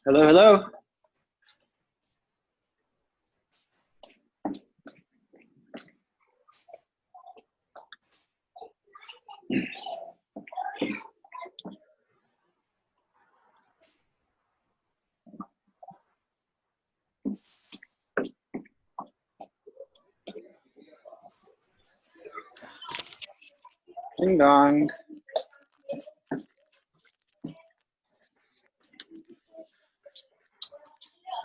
Hello, hello. Ding dong.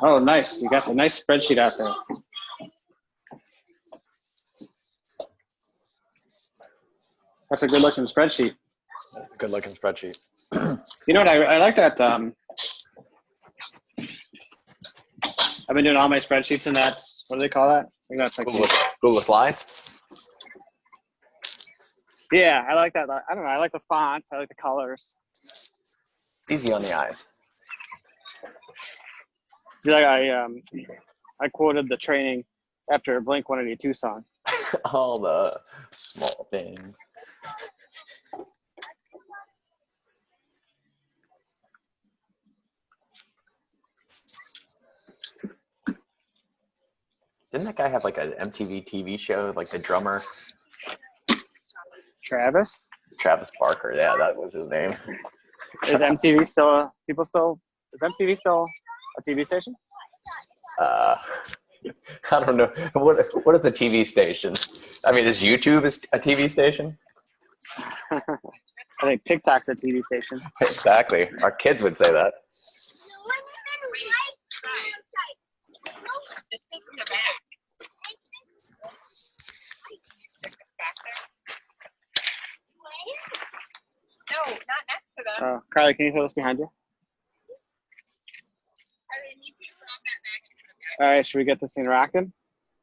Oh, nice. You got the nice spreadsheet out there. That's a good looking spreadsheet. Good looking spreadsheet. You know what? I like that. I've been doing all my spreadsheets in that. What do they call that? I think that's like Google Slides. Yeah, I like that. I don't know. I like the font. I like the colors. Easy on the eyes. Like I quoted the training after a Blink-182 song. All the small things. Didn't that guy have like an MTV TV show, like the drummer? Travis Barker. Yeah, that was his name. Is MTV still? Is MTV still a TV station? I don't know. What is the TV station? I mean, is YouTube a TV station? I think TikTok's a TV station. Exactly. Our kids would say that. No, not next to them. Oh, Carly, can you throw this behind you? All right, should we get this thing rocking?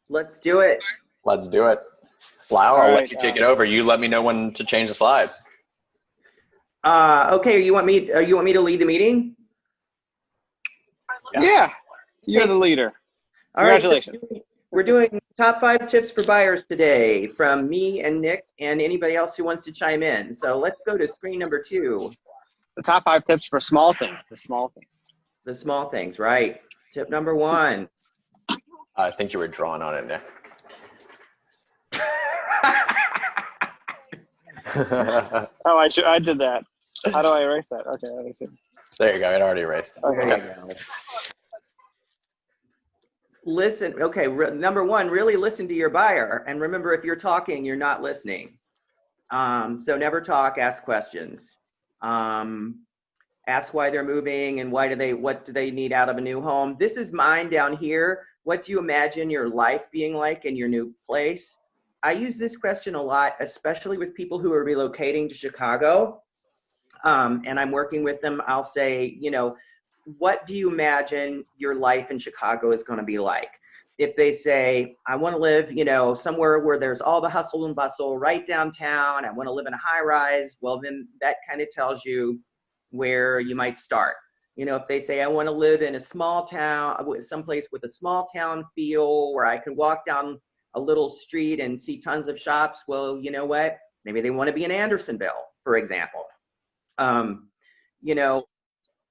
Let's do it. Let's do it. Lyle, I'll All let right, you take it over. You let me know when to change the slide. Okay, you want me to lead the meeting? Yeah, you're the leader. All right, Congratulations. so we're doing top 5 tips for buyers today from me and Nick and anybody else who wants to chime in. So let's go to screen number 2. The top 5 tips for small things. The small things. The small things, right? Tip number 1. I think you were drawing on it, Nick. Oh, I did that. How do I erase that? Okay, let me see. There you go. It already erased. Okay. Listen, okay, number 1, really listen to your buyer. And remember, if you're talking, you're not listening. So never talk, ask questions. Ask why they're moving and what do they need out of a new home. This is mine down here. What do you imagine your life being like in your new place? I use this question a lot, especially with people who are relocating to Chicago. And I'm working with them. I'll say, what do you imagine your life in Chicago is going to be like? If they say, I want to live, somewhere where there's all the hustle and bustle right downtown, I want to live in a high rise, well, then that kind of tells you where you might start. If they say, I want to live in a small town, someplace with a small town feel where I can walk down a little street and see tons of shops, well, you know what? Maybe they want to be in Andersonville, for example.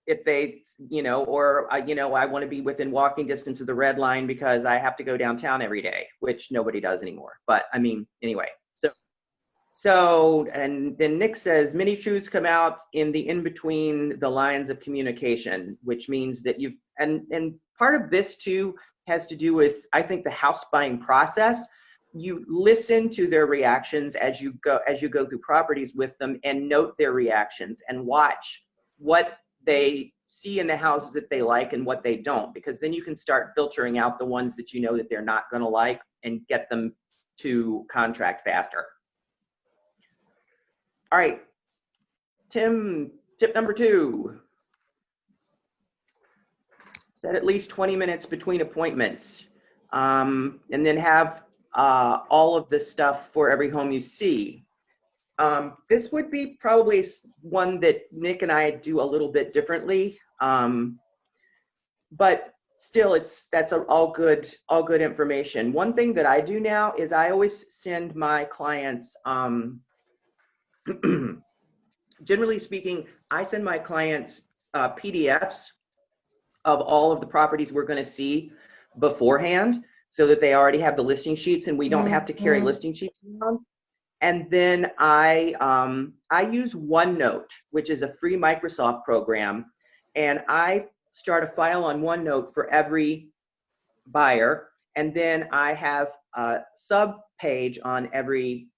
if they, or, I want to be within walking distance of the red line because I have to go downtown every day, which nobody does anymore. But I mean, anyway, so, and then Nick says, many truths come out in between the lines of communication, which means that and part of this too has to do with, I think, the house buying process. You listen to their reactions as you go through properties with them, and note their reactions and watch what they see in the houses that they like and what they don't, because then you can start filtering out the ones that you know that they're not going to like and get them to contract faster. All right, Tim, tip number 2. Set at least 20 minutes between appointments, and then have all of this stuff for every home you see. This would be probably one that Nick and I do a little bit differently, but still, that's all good information. One thing that I do now is I always send my clients, generally speaking, I send my clients PDFs of all of the properties we're going to see beforehand, so that they already have the listing sheets and we don't have to carry listing sheets around. And then I use OneNote, which is a free Microsoft program, and I start a file on OneNote for every buyer, and then I have a sub page on every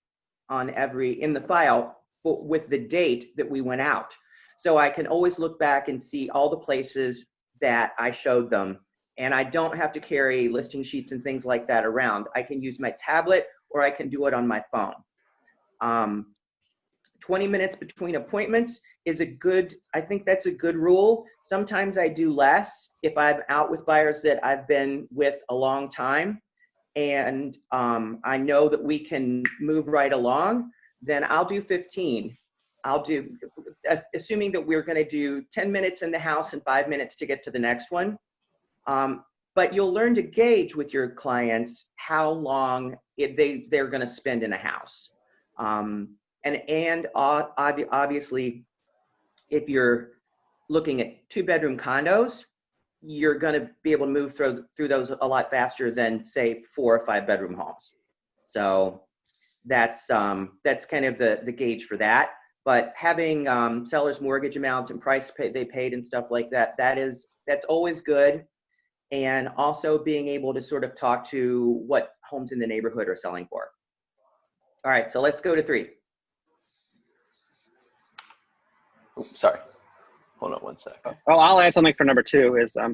in the file with the date that we went out, so I can always look back and see all the places that I showed them, and I don't have to carry listing sheets and things like that around. I can use my tablet or I can do it on my phone. 20 minutes between appointments is I think that's a good rule. Sometimes I do less if I'm out with buyers that I've been with a long time, and I know that we can move right along, then I'll do 15. I'll do, assuming that we're going to do 10 minutes in the house and 5 minutes to get to the next one. But you'll learn to gauge with your clients how long they're going to spend in a house. And obviously, if you're looking at 2-bedroom condos, you're going to be able to move through those a lot faster than, say, 4 or 5-bedroom homes. So that's kind of the gauge for that. But having sellers' mortgage amounts and price they paid and stuff like that, that's always good. And also being able to sort of talk to what homes in the neighborhood are selling for. All right, so let's go to 3. Oops, sorry. Hold on one second. Oh, I'll add something for number 2 is I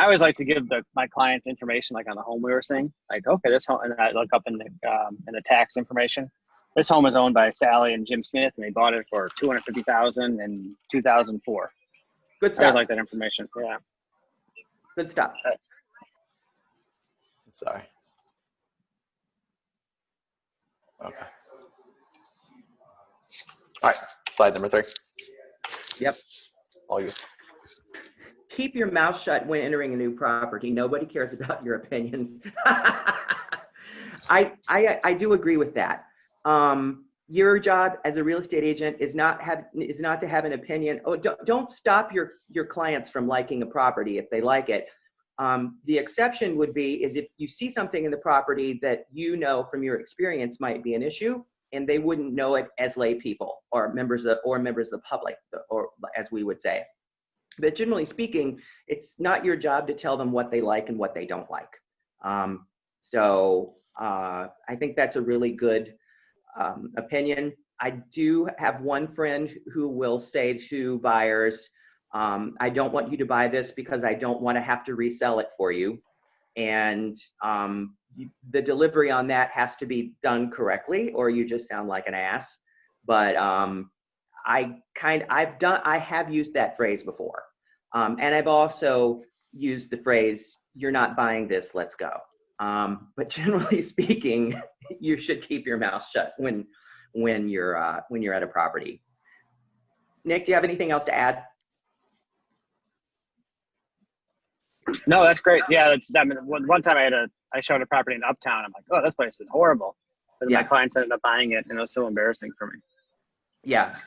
always like to give my clients information like on the home we were seeing. Like, okay, this home, and I look up in the tax information. This home is owned by Sally and Jim Smith, and they bought it for $250,000 in 2004. Good I stuff. always like that information. Yeah. Good stuff. Sorry. Okay. All right, slide number 3. Yep. All you. Keep your mouth shut when entering a new property. Nobody cares about your opinions. I do agree with that. Your job as a real estate agent is not to have an opinion. Oh, don't stop your clients from liking a property if they like it. The exception would be is if you see something in the property that you know from your experience might be an issue, and they wouldn't know it as lay people or members of the public, or as we would say. But generally speaking, it's not your job to tell them what they like and what they don't like. So I think that's a really good opinion. I do have one friend who will say to buyers, I don't want you to buy this because I don't want to have to resell it for you. And the delivery on that has to be done correctly, or you just sound like an ass. But I have used that phrase before. And I've also used the phrase, you're not buying this, let's go. But generally speaking, you should keep your mouth shut when you're at a property. Nick, do you have anything else to add? No, that's great. Yeah, one time I showed a property in Uptown. I'm like, oh, this place is horrible. But Yeah. my clients ended up buying it, and it was so embarrassing for me. Yeah.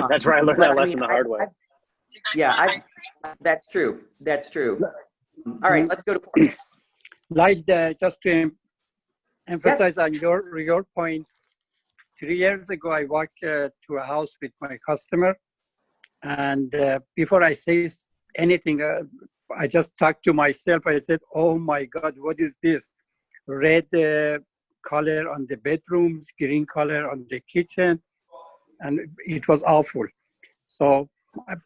That's where I learned that lesson the hard way. You guys Yeah, want ice cream? that's true. That's true. All right, let's go to 4. Like just to Yes. emphasize on your point, 3 years ago, I walked to a house with my customer, and before I say anything, I just talked to myself. I said, "Oh my God, what is this? Red color on the bedrooms, green color on the kitchen," and it was awful. So,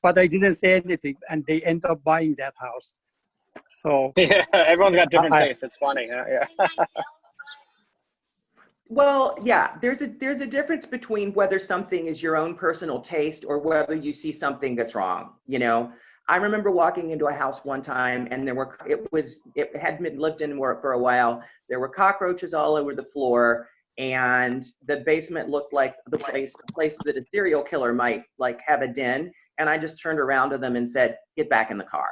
but I didn't say anything, and they end up buying that house. So Yeah, everyone's got different I- tastes. It's funny. Yeah. Well, yeah, there's a difference between whether something is your own personal taste or whether you see something that's wrong. You know, I remember walking into a house one time and it hadn't been lived in for a while. There were cockroaches all over the floor, and the basement looked like a place that a serial killer might like have a den. And I just turned around to them and said, "Get back in the car."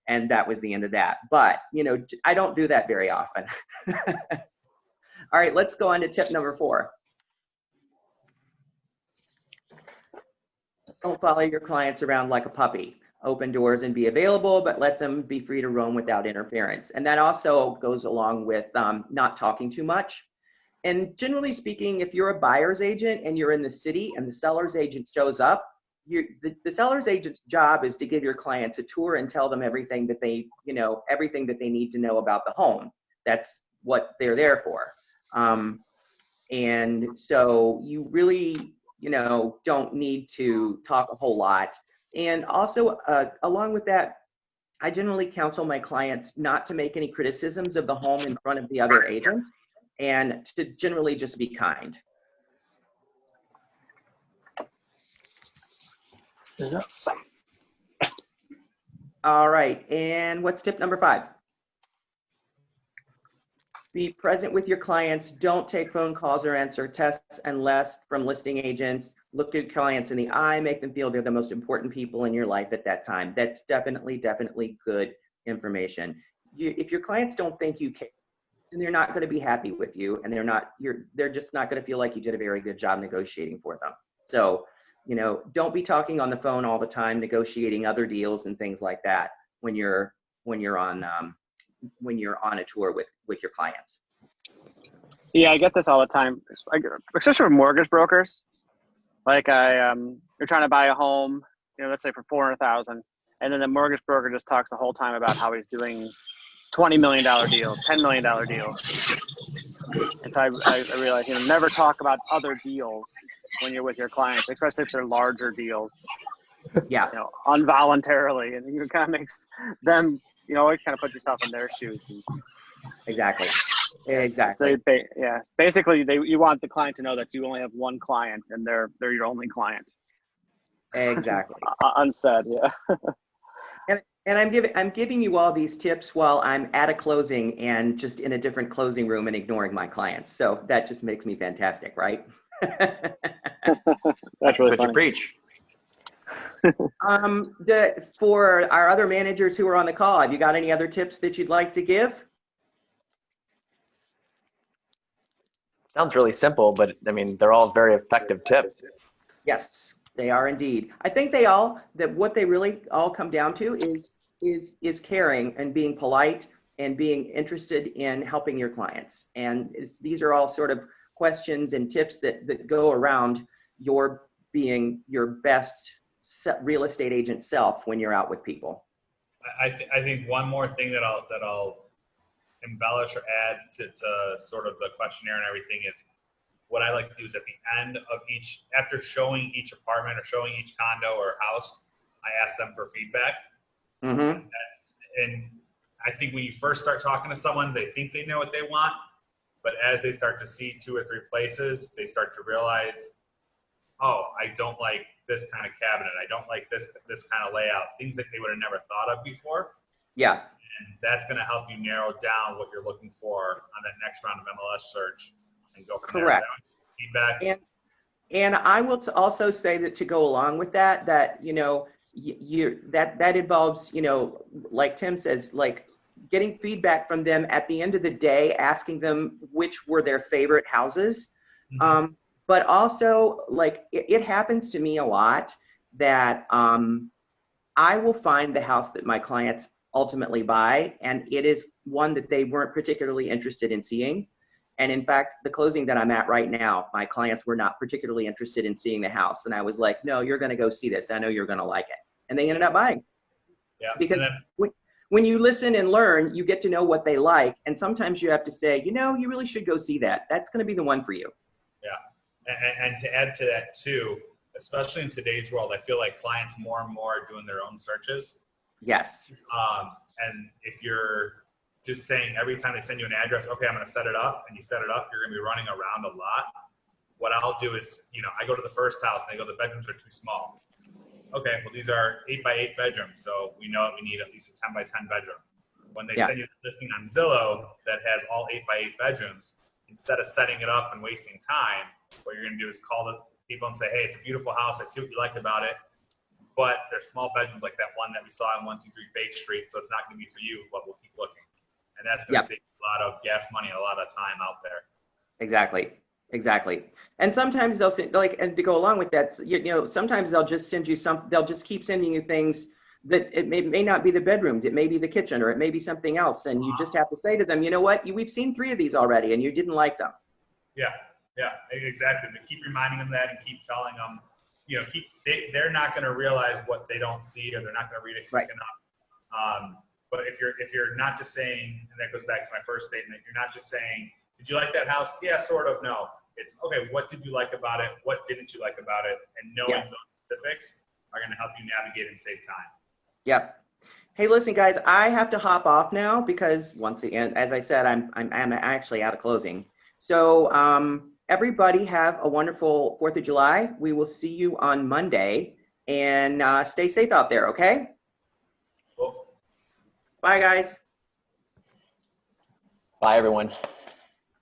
And that was the end of that. But, you know, I don't do that very often. All right, let's go on to tip number 4. Don't follow your clients around like a puppy. Open doors and be available, but let them be free to roam without interference. And that also goes along with not talking too much. And generally speaking, if you're a buyer's agent and you're in the city and the seller's agent shows up, the seller's agent's job is to give your clients a tour and tell them everything that they need to know about the home. That's what they're there for. And so you really, don't need to talk a whole lot. And also, along with that, I generally counsel my clients not to make any criticisms of the home in front of the other agent and to generally just be kind. All right, and what's tip number 5? Be present with your clients. Don't take phone calls or answer texts unless from listing agents. Look your clients in the eye, make them feel they're the most important people in your life at that time. That's definitely good information. If your clients don't think you care, then they're not going to be happy with you, and they're just not going to feel like you did a very good job negotiating for them. So, don't be talking on the phone all the time, negotiating other deals and things like that when you're on a tour with your clients. Yeah, I get this all the time, especially for mortgage brokers. Like you're trying to buy a home, let's say for $400,000, and then the mortgage broker just talks the whole time about how he's doing $20 million deals, $10 million deals. And so I realize, never talk about other deals when you're with your clients, especially if they're larger deals. Yeah. Involuntarily, and it kind of makes them, always kind of put yourself in their shoes. Exactly. So basically, you want the client to know that you only have one client, and they're your only client. Exactly. Unsaid, yeah. And I'm giving you all these tips while I'm at a closing and just in a different closing room and ignoring my clients. So that just makes me fantastic, right? That's really what funny. you preach. For our other managers who are on the call, have you got any other tips that you'd like to give? Sounds really simple, but I mean, they're all very effective tips. Yes, they are indeed. I think what they really all come down to is caring and being polite and being interested in helping your clients. And these are all sort of questions and tips that go around your being your best real estate agent self when you're out with people. I think one more thing that I'll embellish or add to sort of the questionnaire and everything is what I like to do is at the end of after showing each apartment or showing each condo or house, I ask them for feedback. Mm-hmm. And I think when you first start talking to someone, they think they know what they want, but as they start to see 2 or 3 places, they start to realize, oh, I don't like this kind of cabinet. I don't like this kind of layout, things that they would have never thought of before. Yeah. And that's going to help you narrow down what you're looking for on that next round of MLS search and go from Correct. there. Feedback. And I will also say that to go along with that that involves, like Tim says, like getting feedback from them at the end of the day, asking them which were their favorite houses. Mm-hmm. But also, like, it happens to me a lot that I will find the house that my clients ultimately buy, and it is one that they weren't particularly interested in seeing. And in fact, the closing that I'm at right now, my clients were not particularly interested in seeing the house. And I was like, no, you're going to go see this. I know you're going to like it. And they ended up buying. Yeah. Because And then, when you listen and learn, you get to know what they like. And sometimes you have to say, you know, you really should go see that. That's going to be the one for you. yeah. And to add to that too, especially in today's world, I feel like clients more and more are doing their own searches. Yes. And if you're just saying every time they send you an address, okay, I'm going to set it up, and you set it up, you're going to be running around a lot. What I'll do is, I go to the first house and they go, the bedrooms are too small. Okay, well, these are 8x8 bedrooms, so we know we need at least a 10x10 bedroom. When they send you the listing on Zillow that has all 8x8 bedrooms, instead of setting it up and wasting time, what you're going to do is call the people and say, hey, it's a beautiful house. I see what you like about it, but they're small bedrooms like that one that we saw on 123 Baker Street, so it's not going to be for you, but we'll keep looking. And that's going to save a lot of gas money, a lot of time out there. Exactly. And sometimes they'll say, like, and to go along with that, sometimes they'll just send you they'll just keep sending you things that it may not be the bedrooms, it may be the kitchen, or it may be something else. And you just have to say to them, you know what, we've seen 3 of these already and you didn't like them. Yeah, exactly. But keep reminding them that and keep telling them, they're not going to realize what they don't see, or they're not going to read it quick enough. But if you're not just saying, and that goes back to my first statement, you're not just saying, did you like that house? Yeah, sort of. No. It's, okay, what did you like about it? What didn't you like about it? And knowing those specifics are going to help you navigate and save time. Yep. Hey, listen, guys, I have to hop off now because, once again, as I said, I'm actually out of closing. So everybody have a wonderful 4th of July. We will see you on Monday, and stay safe out there, okay? Cool. Bye, guys. Bye, everyone.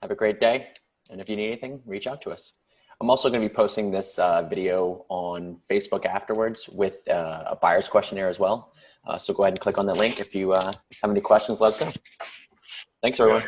Have a great day. And if you need anything, reach out to us. I'm also going to be posting this video on Facebook afterwards with a buyer's questionnaire as well. So go ahead and click on the link if you have any questions, let us know. Thanks, everyone.